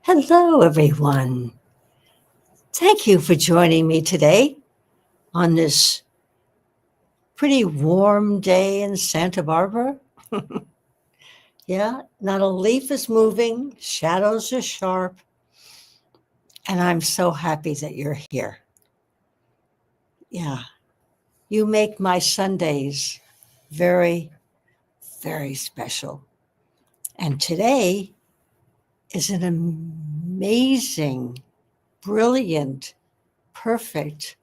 Hello, everyone. Thank you for joining me today on this pretty warm day in Santa Barbara. Yeah, not a leaf is moving, shadows are sharp, and I'm so happy that you're here. Yeah, you make my Sundays very, very special. And today is an amazing, brilliant, perfect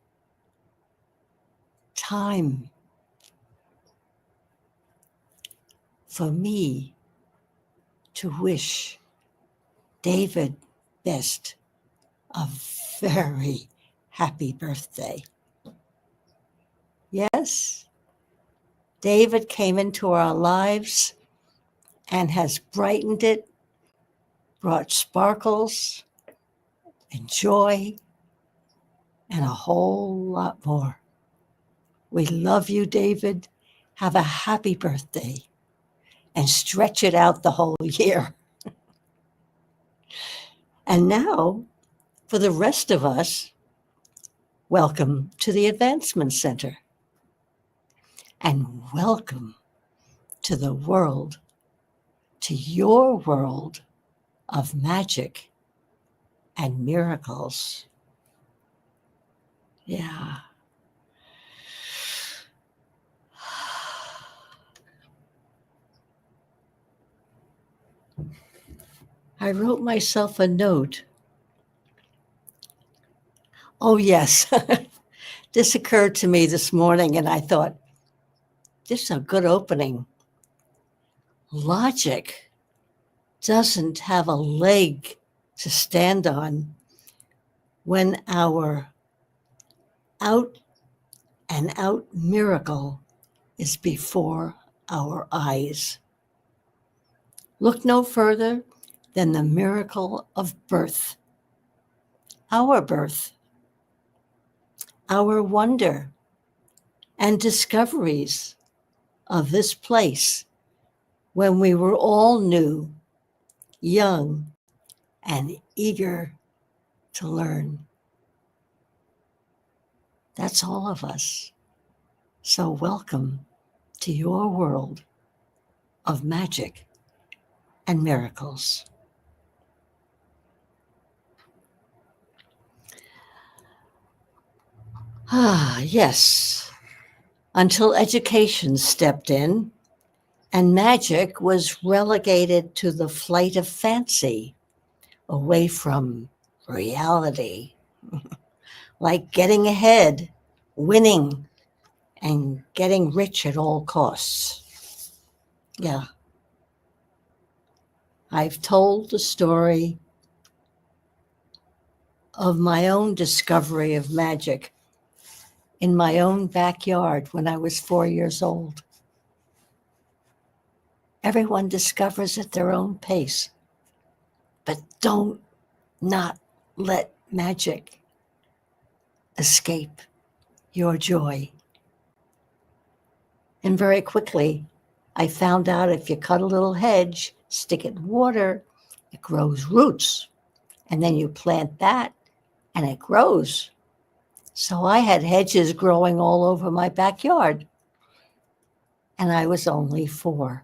time for me to wish David Best a very happy birthday. Yes, David came into our lives and has brightened it, brought sparkles and joy, and a whole lot more. We love you, David. Have a happy birthday and stretch it out the whole year. And now, for the rest of us, welcome to the Advancement Center. And welcome to the world, to your world of magic and miracles. Yeah. I wrote myself a note. Oh, yes. This occurred to me this morning, and I thought, this is a good opening. Logic doesn't have a leg to stand on when our out and out miracle is before our eyes. Look no further than the miracle of birth, our birth, our wonder and discoveries of this place when we were all new, young, and eager to learn. That's all of us. So welcome to your world of magic and miracles. Ah, yes. Until education stepped in and magic was relegated to the flight of fancy, away from reality, like getting ahead, winning, and getting rich at all costs. Yeah. I've told the story of my own discovery of magic in my own backyard when I was 4 years old. Everyone discovers at their own pace, but don't not let magic escape your joy. And very quickly, I found out if you cut a little hedge, stick it in water, it grows roots. And then you plant that and it grows. So I had hedges growing all over my backyard. And I was only 4.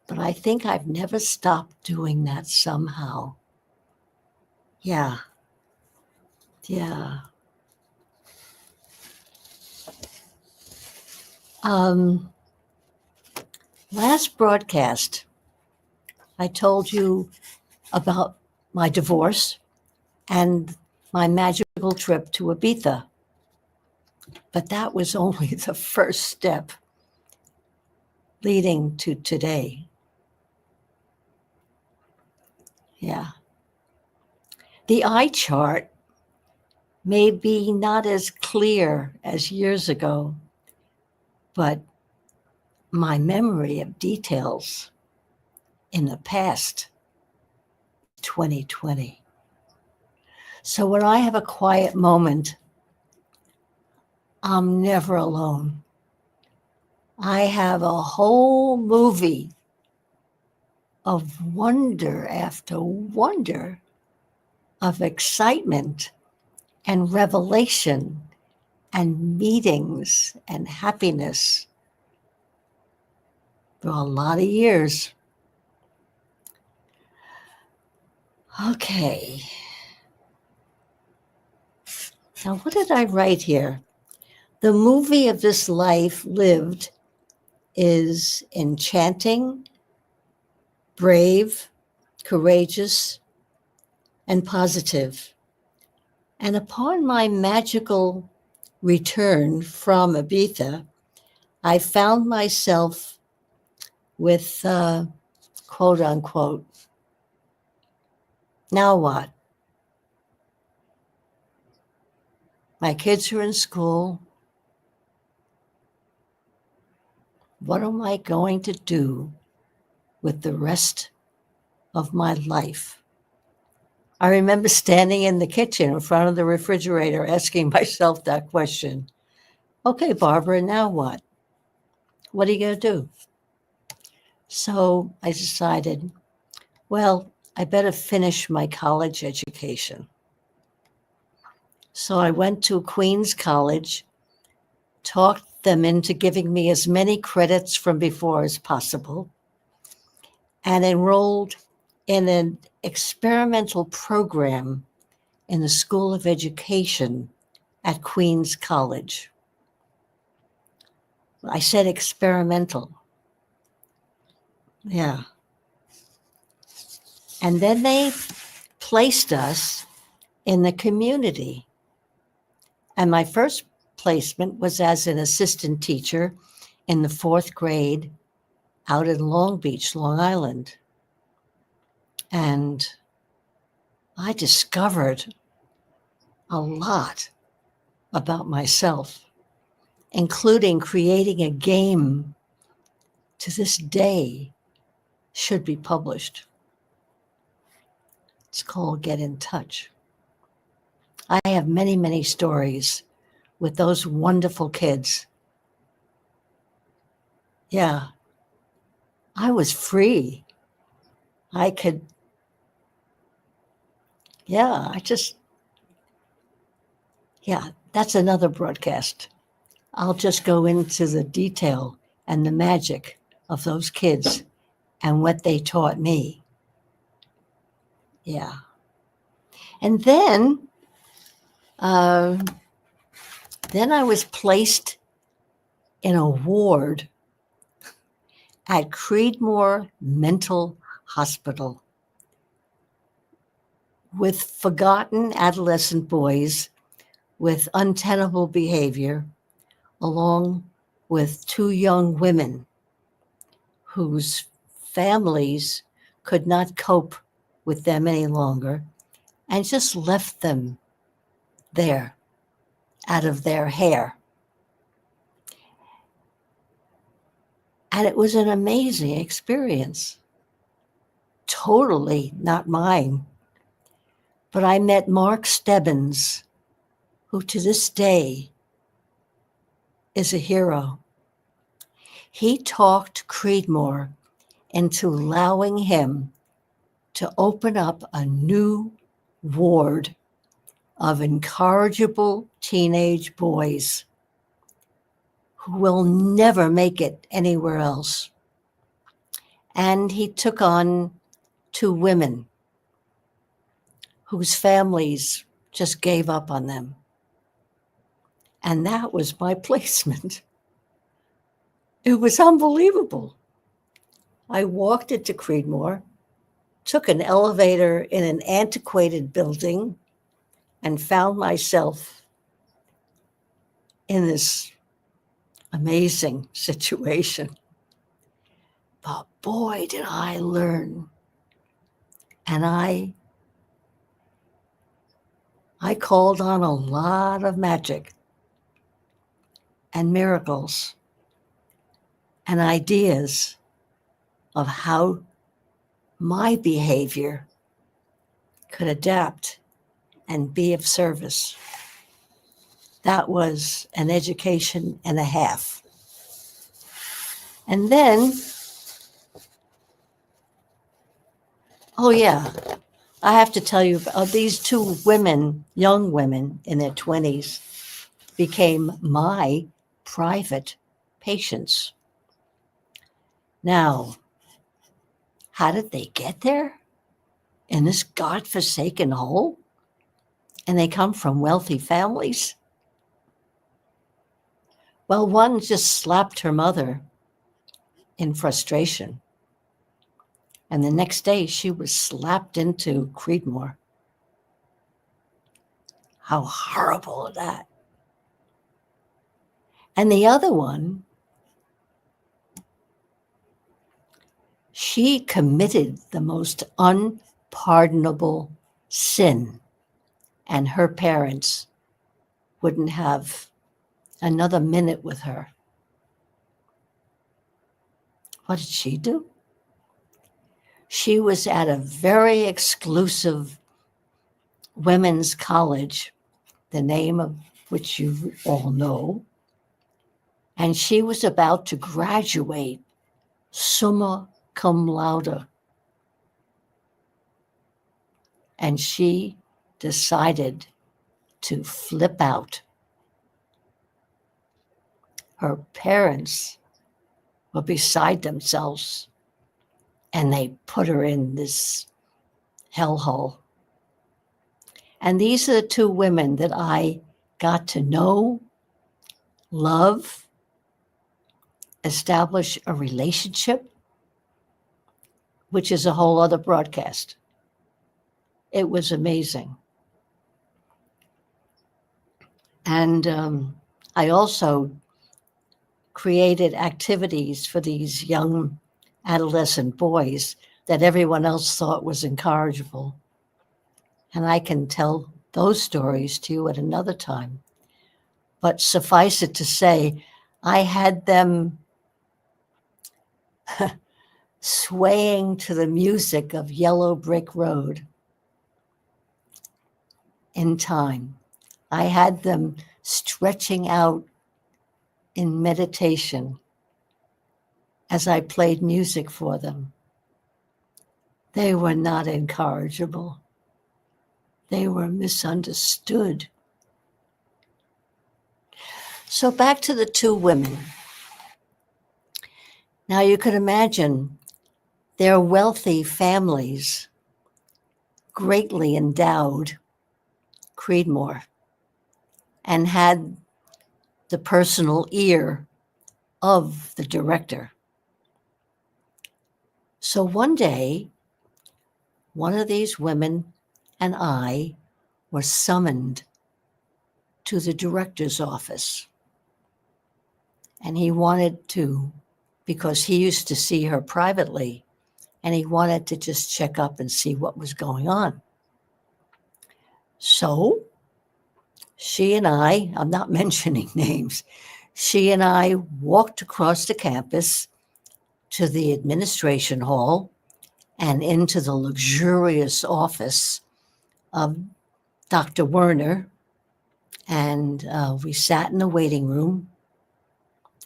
But I think I've never stopped doing that somehow. Yeah. Yeah. Last broadcast, I told you about my divorce and my magical trip to Ibiza. But that was only the first step leading to today. Yeah. The eye chart may be not as clear as years ago, but my memory of details in the past, 2020. So when I have a quiet moment, I'm never alone. I have a whole movie of wonder after wonder, of excitement and revelation and meetings and happiness for a lot of years. Okay. Now, what did I write here? The movie of this life lived is enchanting, brave, courageous, and positive. And upon my magical return from Ibiza, I found myself with quote unquote, now what? My kids are in school. What am I going to do with the rest of my life? I remember standing in the kitchen in front of the refrigerator asking myself that question. Okay, Barbara, now what? What are you going to do? So I decided, well, I better finish my college education. So I went to Queens College, talked them into giving me as many credits from before as possible, and enrolled in an experimental program in the School of Education at Queens College. I said experimental. Yeah. And then they placed us in the community. And my first placement was as an assistant teacher in the 4th grade out in Long Beach, Long Island. And I discovered a lot about myself, including creating a game to this day should be published. It's called Get in Touch. I have many, many stories with those wonderful kids. Yeah, I was free. I could, yeah, that's another broadcast. I'll just go into the detail and the magic of those kids and what they taught me. Yeah. And then I was placed in a ward at Creedmoor Mental Hospital with forgotten adolescent boys with untenable behavior, along with 2 young women whose families could not cope with them any longer and just left them there out of their hair. And it was an amazing experience. Totally not mine. But I met Mark Stebbins, who to this day is a hero. He talked Creedmoor into allowing him to open up a new ward of incorrigible teenage boys who will never make it anywhere else. And he took on 2 women whose families just gave up on them. And that was my placement. It was unbelievable. I walked into Creedmoor, took an elevator in an antiquated building, and found myself in this amazing situation. But boy, did I learn. And I called on a lot of magic and miracles and ideas of how my behavior could adapt and be of service. That was an education and a half. And then Oh, yeah. I have to tell you, these two women, young women in their 20s, became my private patients. Now, how did they get there in this godforsaken hole? And they come from wealthy families? Well, one just slapped her mother in frustration. And the next day she was slapped into Creedmoor. How horrible is that? And the other one, she committed the most unpardonable sin, and her parents wouldn't have another minute with her. What did she do? She was at a very exclusive women's college, the name of which you all know, and she was about to graduate summa cum laude. And she decided to flip out. Her parents were beside themselves, and they put her in this hellhole. And these are the two women that I got to know, love, establish a relationship, which is a whole other broadcast. It was amazing. And I also created activities for these young adolescent boys that everyone else thought was incorrigible. And I can tell those stories to you at another time. But suffice it to say, I had them swaying to the music of Yellow Brick Road in time. I had them stretching out in meditation as I played music for them. They were not incorrigible. They were misunderstood. So back to the two women. Now you could imagine their wealthy families greatly endowed Creedmoor and had the personal ear of the director. So one day, one of these women and I were summoned to the director's office. And he wanted to, because he used to see her privately, and he wanted to just check up and see what was going on. So she and I'm not mentioning names, she and I walked across the campus to the administration hall and into the luxurious office of Dr. Werner. And we sat in the waiting room,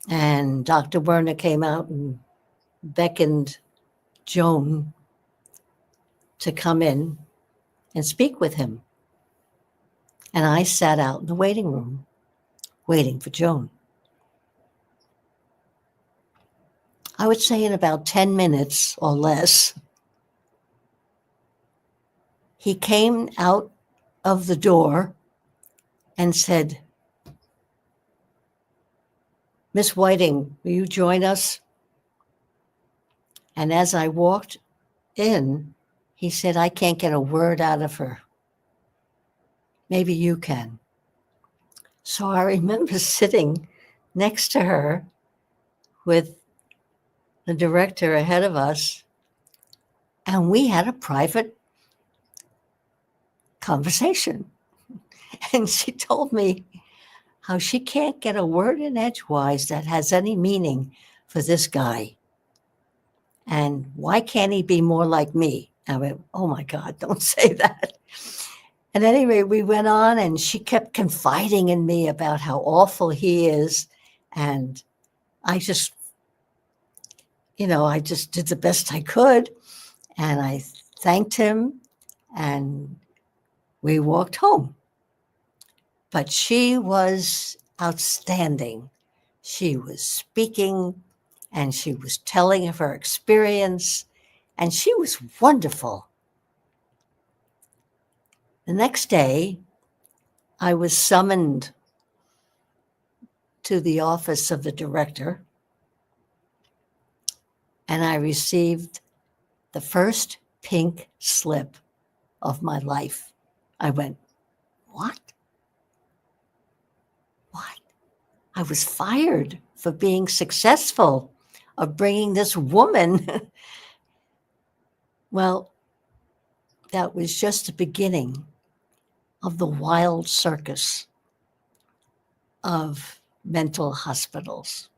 and Dr. Werner came out and beckoned Joan to come in and speak with him. And I sat out in the waiting room waiting for Joan. I would say in about 10 minutes or less, he came out of the door and said, "Miss Whiting, will you join us?" And as I walked in, he said, "I can't get a word out of her. Maybe you can." So I remember sitting next to her with the director ahead of us, and we had a private conversation. And she told me how she can't get a word in edgewise that has any meaning for this guy. And why can't he be more like me? I went, "Oh my God, don't say that." At any rate, we went on, and she kept confiding in me about how awful he is. And I just did the best I could. And I thanked him, and we walked home. But she was outstanding. She was speaking and she was telling of her experience, and she was wonderful. The next day, I was summoned to the office of the director, and I received the first pink slip of my life. I went, what? What? I was fired for being successful, of bringing this woman. Well, that was just the beginning of the wild circus of mental hospitals.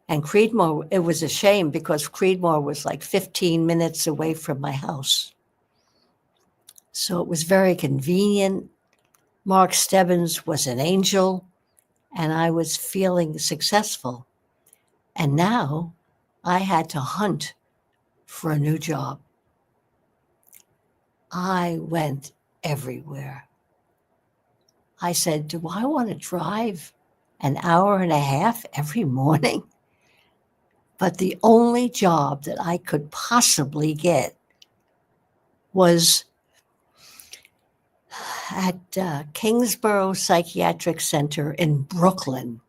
And Creedmoor, it was a shame because Creedmoor was like 15 minutes away from my house. So it was very convenient. Mark Stebbins was an angel, and I was feeling successful. And now I had to hunt for a new job. I went everywhere. I said, do I want to drive an hour and a half every morning? But the only job that I could possibly get was at Kingsborough Psychiatric Center in Brooklyn.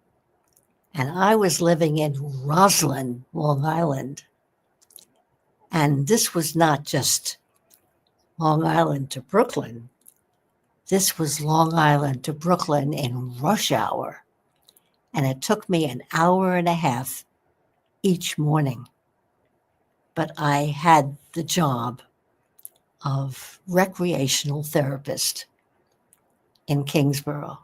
And I was living in Roslyn, Long Island. And this was not just Long Island to Brooklyn. This was Long Island to Brooklyn in rush hour. And it took me an hour and a half each morning. But I had the job of recreational therapist in Kingsborough.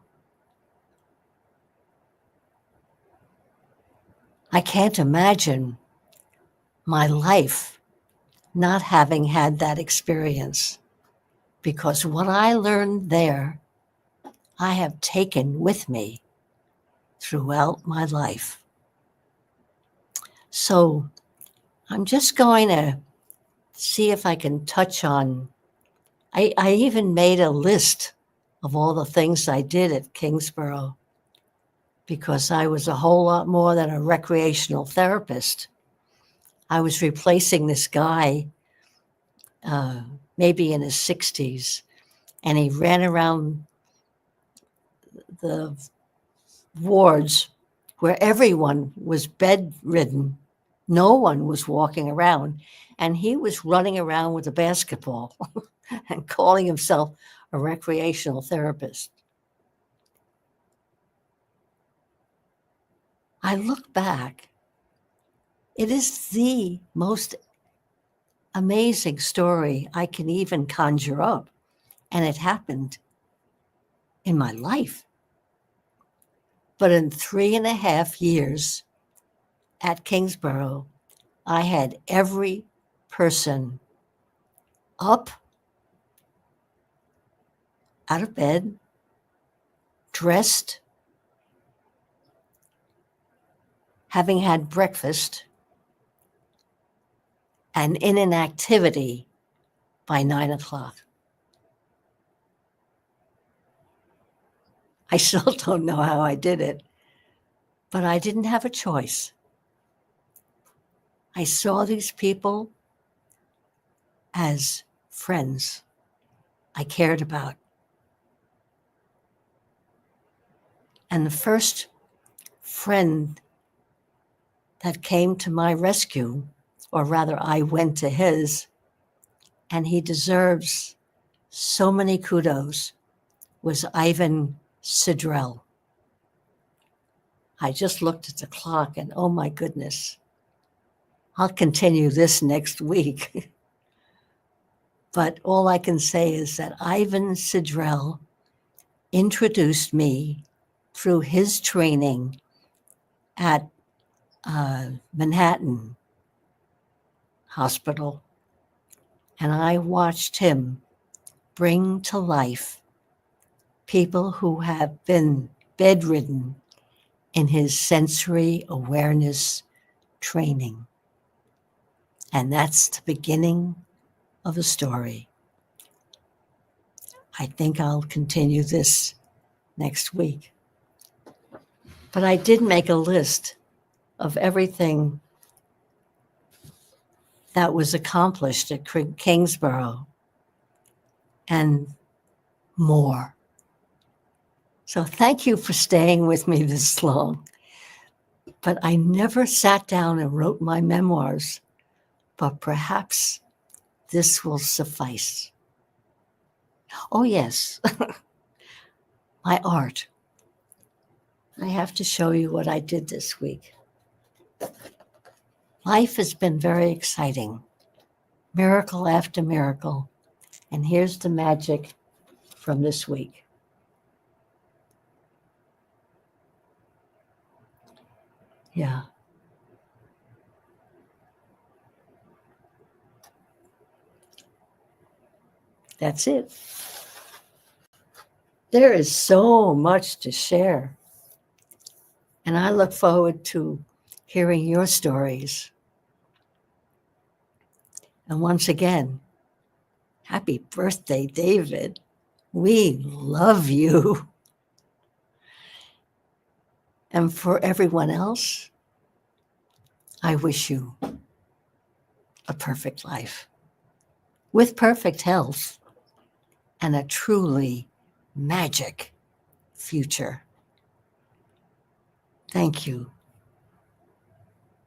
I can't imagine my life not having had that experience, because what I learned there, I have taken with me throughout my life. So I'm just going to see if I can touch on, I even made a list of all the things I did at Kingsborough, because I was a whole lot more than a recreational therapist. I was replacing this guy, maybe in his 60s, and he ran around the wards where everyone was bedridden. No one was walking around, and he was running around with a basketball and calling himself a recreational therapist. I look back, it is the most amazing story I can even conjure up, and it happened in my life. But in 3.5 years at Kingsborough, I had every person up, out of bed, dressed, having had breakfast, and in an activity by 9 o'clock. I still don't know how I did it, but I didn't have a choice. I saw these people as friends I cared about. And the first friend that came to my rescue, or rather I went to his, and he deserves so many kudos, was Ivan Sidrell. I just looked at the clock and oh my goodness, I'll continue this next week. But all I can say is that Ivan Sidrell introduced me through his training at Manhattan Hospital. And I watched him bring to life people who have been bedridden in his sensory awareness training. And that's the beginning of a story. I think I'll continue this next week. But I did make a list of everything that was accomplished at Kingsborough and more. So thank you for staying with me this long. But I never sat down and wrote my memoirs, but perhaps this will suffice. Oh, yes, my art. I have to show you what I did this week. Life has been very exciting, miracle after miracle. And here's the magic from this week. Yeah. That's it. There is so much to share. And I look forward to hearing your stories. And once again, happy birthday, David. We love you. And for everyone else, I wish you a perfect life with perfect health and a truly magic future. Thank you.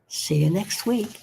See you next week.